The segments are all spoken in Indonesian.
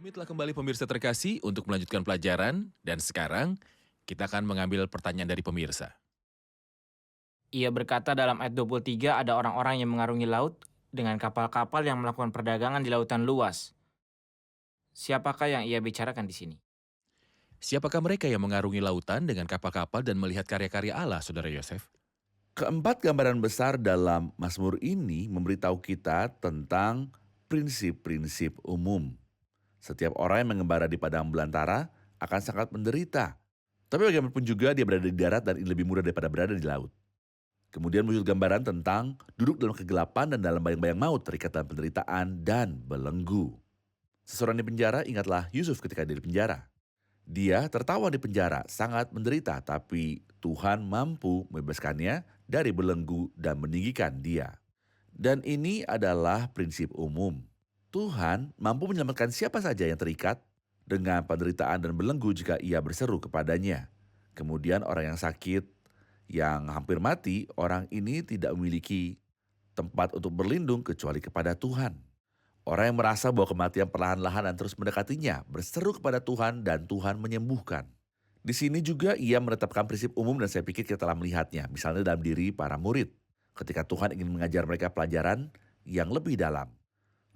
Kami telah kembali pemirsa terkasih untuk melanjutkan pelajaran dan sekarang kita akan mengambil pertanyaan dari pemirsa. Ia berkata dalam ayat 23 ada orang-orang yang mengarungi laut dengan kapal-kapal yang melakukan perdagangan di lautan luas. Siapakah yang ia bicarakan di sini? Siapakah mereka yang mengarungi lautan dengan kapal-kapal dan melihat karya-karya Allah, Saudara Yosef? Keempat gambaran besar dalam Mazmur ini memberitahu kita tentang prinsip-prinsip umum. Setiap orang yang mengembara di padang belantara akan sangat menderita. Tapi bagaimanapun juga dia berada di darat dan ini lebih mudah daripada berada di laut. Kemudian muncul gambaran tentang duduk dalam kegelapan dan dalam bayang-bayang maut, terikat dalam penderitaan dan belenggu. Seseorang di penjara, ingatlah Yusuf ketika dia di penjara. Dia tertawa di penjara, sangat menderita, tapi Tuhan mampu membebaskannya dari belenggu dan meninggikan dia. Dan ini adalah prinsip umum. Tuhan mampu menyelamatkan siapa saja yang terikat dengan penderitaan dan belenggu jika ia berseru kepadanya. Kemudian orang yang sakit, yang hampir mati, orang ini tidak memiliki tempat untuk berlindung kecuali kepada Tuhan. Orang yang merasa bahwa kematian perlahan-lahan dan terus mendekatinya, berseru kepada Tuhan dan Tuhan menyembuhkan. Di sini juga ia menetapkan prinsip umum dan saya pikir kita telah melihatnya, misalnya dalam diri para murid. Ketika Tuhan ingin mengajar mereka pelajaran yang lebih dalam.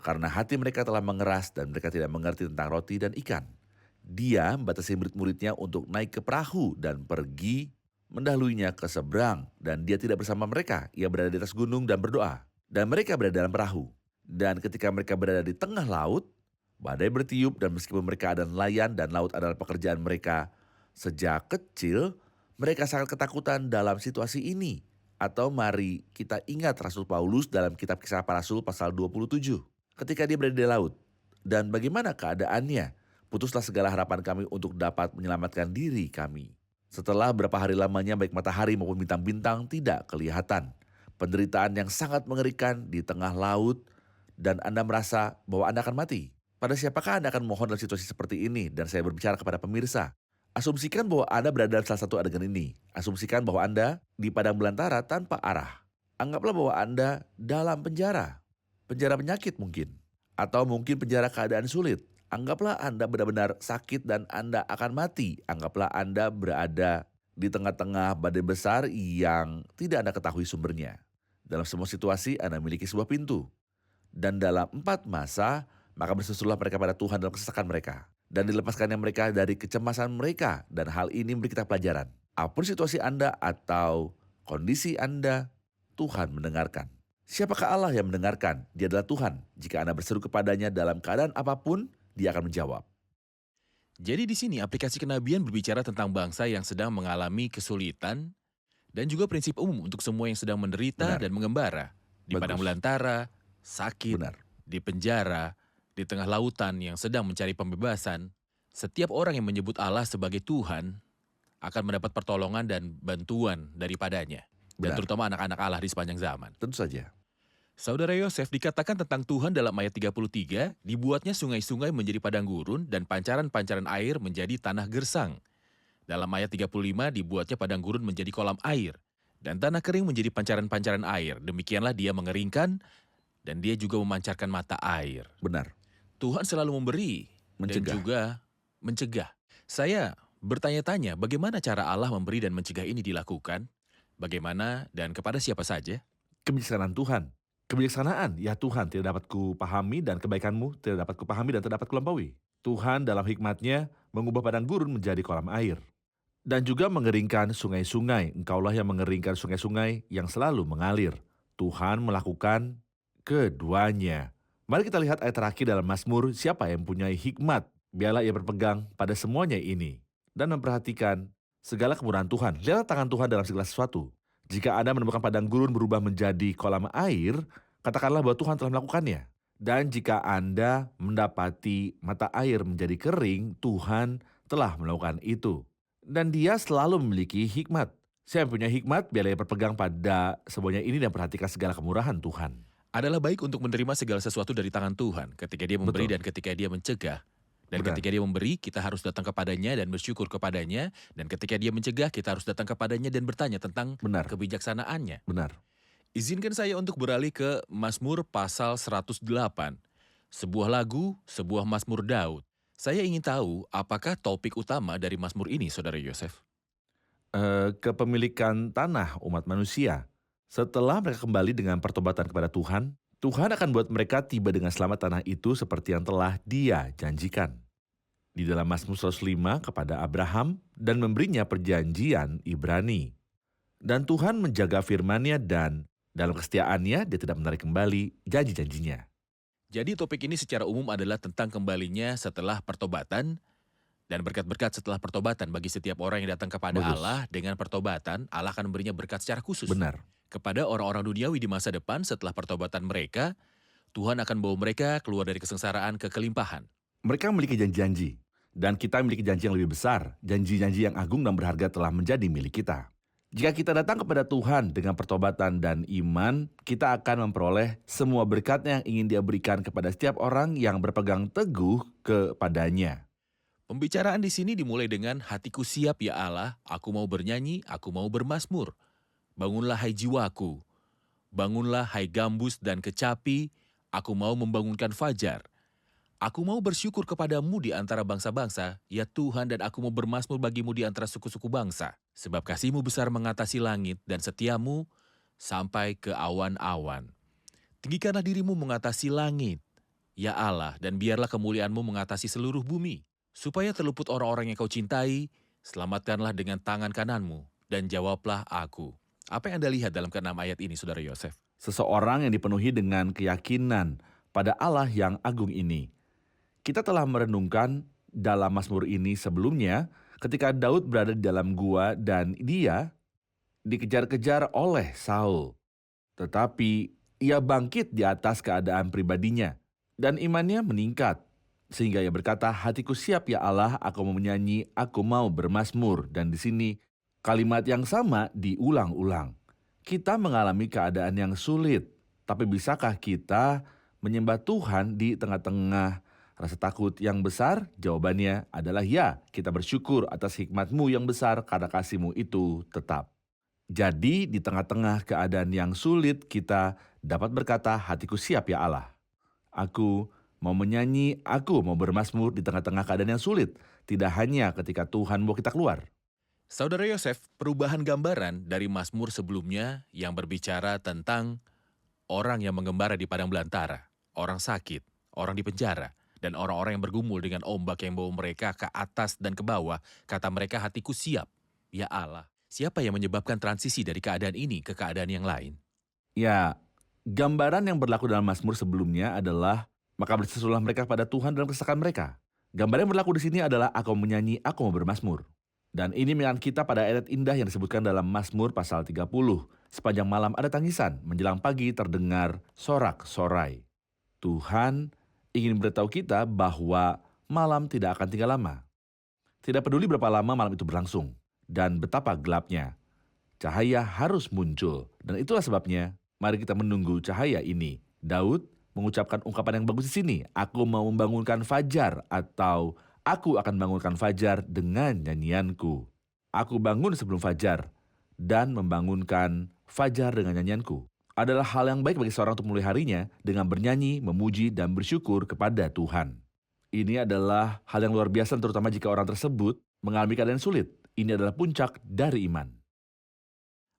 Karena hati mereka telah mengeras dan mereka tidak mengerti tentang roti dan ikan. Dia membatasi murid-muridnya untuk naik ke perahu dan pergi mendahuluinya ke seberang. Dan dia tidak bersama mereka, ia berada di atas gunung dan berdoa. Dan mereka berada dalam perahu. Dan ketika mereka berada di tengah laut, badai bertiup dan meskipun mereka adalah nelayan dan laut adalah pekerjaan mereka sejak kecil, mereka sangat ketakutan dalam situasi ini. Atau mari kita ingat Rasul Paulus dalam kitab Kisah Para Rasul pasal 27. Ketika dia berada di laut, dan bagaimana keadaannya, putuslah segala harapan kami untuk dapat menyelamatkan diri kami. Setelah berapa hari lamanya baik matahari maupun bintang-bintang tidak kelihatan. Penderitaan yang sangat mengerikan di tengah laut, dan Anda merasa bahwa Anda akan mati. Pada siapakah Anda akan mohon dalam situasi seperti ini? Dan saya berbicara kepada pemirsa. Asumsikan bahwa Anda berada dalam salah satu adegan ini. Asumsikan bahwa Anda di padang belantara tanpa arah. Anggaplah bahwa Anda dalam penjara. Penjara penyakit mungkin. Atau mungkin penjara keadaan sulit. Anggaplah Anda benar-benar sakit dan Anda akan mati. Anggaplah Anda berada di tengah-tengah badai besar yang tidak Anda ketahui sumbernya. Dalam semua situasi Anda memiliki sebuah pintu. Dan dalam 4 masa, maka bersusullah mereka pada Tuhan dalam kesesakan mereka. Dan dilepaskannya mereka dari kecemasan mereka. Dan hal ini memberi kita pelajaran. Apapun situasi Anda atau kondisi Anda, Tuhan mendengarkan. Siapakah Allah yang mendengarkan? Dia adalah Tuhan. Jika Anda berseru kepadanya dalam keadaan apapun, dia akan menjawab. Jadi di sini aplikasi kenabian berbicara tentang bangsa yang sedang mengalami kesulitan dan juga prinsip umum untuk semua yang sedang menderita Benar. dan mengembara. Di padang Bagus. belantara, sakit, Benar. di penjara, di tengah lautan yang sedang mencari pembebasan. Setiap orang yang menyebut Allah sebagai Tuhan akan mendapat pertolongan dan bantuan daripadanya. Dan Benar. terutama anak-anak Allah di sepanjang zaman. Tentu saja. Saudara Yosef dikatakan tentang Tuhan dalam ayat 33, dibuatnya sungai-sungai menjadi padang gurun dan pancaran-pancaran air menjadi tanah gersang. Dalam ayat 35 dibuatnya padang gurun menjadi kolam air dan tanah kering menjadi pancaran-pancaran air. Demikianlah dia mengeringkan dan dia juga memancarkan mata air. Benar. Tuhan selalu memberi dan Mencegah. juga mencegah. Saya bertanya-tanya bagaimana cara Allah memberi dan mencegah ini dilakukan? Bagaimana dan kepada siapa saja? Kebijaksanaan Tuhan. Kebijaksanaan, ya Tuhan, tidak dapat kupahami dan kebaikanmu tidak dapat kupahami dan tidak dapat kulampaui. Tuhan dalam hikmatnya mengubah padang gurun menjadi kolam air. Dan juga mengeringkan sungai-sungai. Engkaulah yang mengeringkan sungai-sungai yang selalu mengalir. Tuhan melakukan keduanya. Mari kita lihat ayat terakhir dalam Mazmur, siapa yang mempunyai hikmat. Biarlah ia berpegang pada semuanya ini. Dan memperhatikan segala kemurahan Tuhan. Lihatlah tangan Tuhan dalam segala sesuatu. Jika Anda menemukan padang gurun berubah menjadi kolam air, katakanlah bahwa Tuhan telah melakukannya. Dan jika Anda mendapati mata air menjadi kering, Tuhan telah melakukan itu. Dan dia selalu memiliki hikmat. Saya punya hikmat, biarlah ia berpegang pada semuanya ini dan perhatikan segala kemurahan Tuhan. Adalah baik untuk menerima segala sesuatu dari tangan Tuhan ketika dia memberi Betul. dan ketika dia mencegah. Dan Benar. ketika dia memberi, kita harus datang kepadanya dan bersyukur kepadanya. Dan ketika dia mencegah, kita harus datang kepadanya dan bertanya tentang Benar. kebijaksanaannya. Benar. Izinkan saya untuk beralih ke Mazmur pasal 108. Sebuah lagu, sebuah Mazmur Daud. Saya ingin tahu apakah topik utama dari Mazmur ini, Saudara Yosef? Kepemilikan tanah umat manusia. Setelah mereka kembali dengan pertobatan kepada Tuhan, Tuhan akan buat mereka tiba dengan selamat tanah itu seperti yang telah Dia janjikan. Di dalam Mazmur 105 kepada Abraham dan memberinya perjanjian Ibrani. Dan Tuhan menjaga firman-Nya dan dalam kesetiaannya Dia tidak menarik kembali janji-janjinya. Jadi topik ini secara umum adalah tentang kembalinya setelah pertobatan dan berkat-berkat setelah pertobatan bagi setiap orang yang datang kepada Bagus. Allah. Dengan pertobatan, Allah akan memberinya berkat secara khusus. Benar. Kepada orang-orang duniawi di masa depan setelah pertobatan mereka, Tuhan akan bawa mereka keluar dari kesengsaraan ke kelimpahan. Mereka memiliki janji-janji. Dan kita memiliki janji yang lebih besar. Janji-janji yang agung dan berharga telah menjadi milik kita. Jika kita datang kepada Tuhan dengan pertobatan dan iman, kita akan memperoleh semua berkatnya yang ingin Dia berikan kepada setiap orang yang berpegang teguh kepadanya. Pembicaraan di sini dimulai dengan hatiku siap ya Allah, aku mau bernyanyi, aku mau bermazmur. Bangunlah hai jiwaku, bangunlah hai gambus dan kecapi, aku mau membangunkan fajar. Aku mau bersyukur kepadamu di antara bangsa-bangsa, ya Tuhan, dan aku mau bermazmur bagimu di antara suku-suku bangsa. Sebab kasihmu besar mengatasi langit dan setiamu sampai ke awan-awan. Tinggikanlah dirimu mengatasi langit, ya Allah, dan biarlah kemuliaanmu mengatasi seluruh bumi. Supaya terluput orang-orang yang kau cintai, selamatkanlah dengan tangan kananmu, dan jawablah aku. Apa yang Anda lihat dalam ke-6 ayat ini, Saudara Yosef? Seseorang yang dipenuhi dengan keyakinan pada Allah yang agung ini. Kita telah merenungkan dalam Mazmur ini sebelumnya ketika Daud berada di dalam gua dan dia dikejar-kejar oleh Saul. Tetapi ia bangkit di atas keadaan pribadinya dan imannya meningkat. Sehingga ia berkata, hatiku siap ya Allah, aku mau menyanyi, aku mau bermazmur. Dan di sini kalimat yang sama diulang-ulang. Kita mengalami keadaan yang sulit, tapi bisakah kita menyembah Tuhan di tengah-tengah rasa takut yang besar? Jawabannya adalah ya, kita bersyukur atas hikmat-Mu yang besar karena kasih-Mu itu tetap. Jadi di tengah-tengah keadaan yang sulit kita dapat berkata, hatiku siap ya Allah. Aku mau menyanyi, aku mau bermazmur di tengah-tengah keadaan yang sulit. Tidak hanya ketika Tuhan mau kita keluar. Saudara Yosef, perubahan gambaran dari Mazmur sebelumnya yang berbicara tentang orang yang mengembara di padang belantara, orang sakit, orang di penjara, dan orang-orang yang bergumul dengan ombak yang bawa mereka ke atas dan ke bawah, kata mereka hatiku siap. Ya Allah, siapa yang menyebabkan transisi dari keadaan ini ke keadaan yang lain? Ya, gambaran yang berlaku dalam Mazmur sebelumnya adalah maka berserulah mereka pada Tuhan dalam kesesakan mereka. Gambaran yang berlaku di sini adalah aku mau menyanyi, aku mau bermazmur. Dan ini mengingat kita pada ayat indah yang disebutkan dalam Mazmur pasal 30. Sepanjang malam ada tangisan, menjelang pagi terdengar sorak-sorai. Tuhan ingin beritahu kita bahwa malam tidak akan tinggal lama. Tidak peduli berapa lama malam itu berlangsung dan betapa gelapnya. Cahaya harus muncul dan itulah sebabnya mari kita menunggu cahaya ini. Daud mengucapkan ungkapan yang bagus di sini. Aku mau membangunkan fajar atau aku akan bangunkan fajar dengan nyanyianku. Aku bangun sebelum fajar dan membangunkan fajar dengan nyanyianku. Adalah hal yang baik bagi seorang untuk mulai harinya dengan bernyanyi, memuji, dan bersyukur kepada Tuhan. Ini adalah hal yang luar biasa terutama jika orang tersebut mengalami keadaan sulit. Ini adalah puncak dari iman.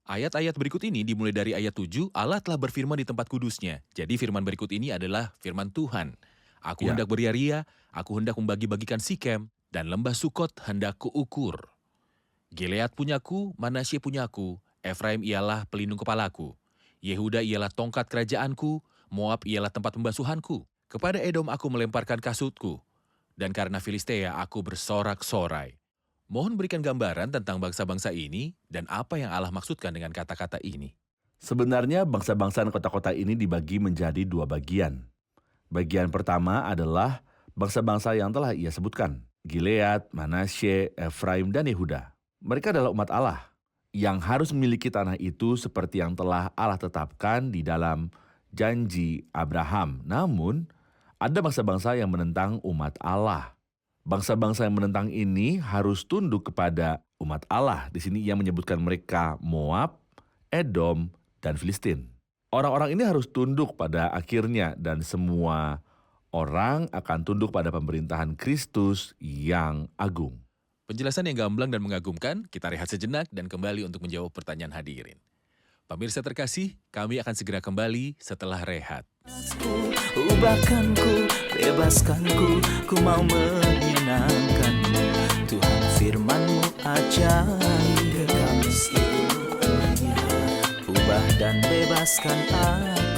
Ayat-ayat berikut ini dimulai dari ayat 7, Allah telah berfirman di tempat kudusnya. Jadi firman berikut ini adalah firman Tuhan. Aku Ya. hendak beria-ria, aku hendak membagi-bagikan Sikem, dan lembah Sukot hendak kuukur. Gilead punyaku, Manasye punyaku, Efraim ialah pelindung kepalaku. Yehuda ialah tongkat kerajaanku, Moab ialah tempat pembasuhanku. Kepada Edom aku melemparkan kasutku, dan karena Filistea aku bersorak-sorai. Mohon berikan gambaran tentang bangsa-bangsa ini dan apa yang Allah maksudkan dengan kata-kata ini. Sebenarnya bangsa-bangsa dan kota-kota ini dibagi menjadi dua bagian. Bagian pertama adalah bangsa-bangsa yang telah ia sebutkan. Gilead, Manasye, Efraim, dan Yehuda. Mereka adalah umat Allah yang harus memiliki tanah itu seperti yang telah Allah tetapkan di dalam janji Abraham. Namun, ada bangsa-bangsa yang menentang umat Allah. Bangsa-bangsa yang menentang ini harus tunduk kepada umat Allah. Di sini ia menyebutkan mereka Moab, Edom, dan Filistin. Orang-orang ini harus tunduk pada akhirnya dan semua Orang akan tunduk pada pemerintahan Kristus yang agung. Penjelasan yang gamblang dan mengagumkan, kita rehat sejenak dan kembali untuk menjawab pertanyaan hadirin. Pemirsa terkasih, kami akan segera kembali setelah rehat. Ubahkanku, bebaskanku, ku mau menyenangkanmu. Tuhan firman-Mu ajaib, kekal seluruhnya. Ubah dan bebaskan aku.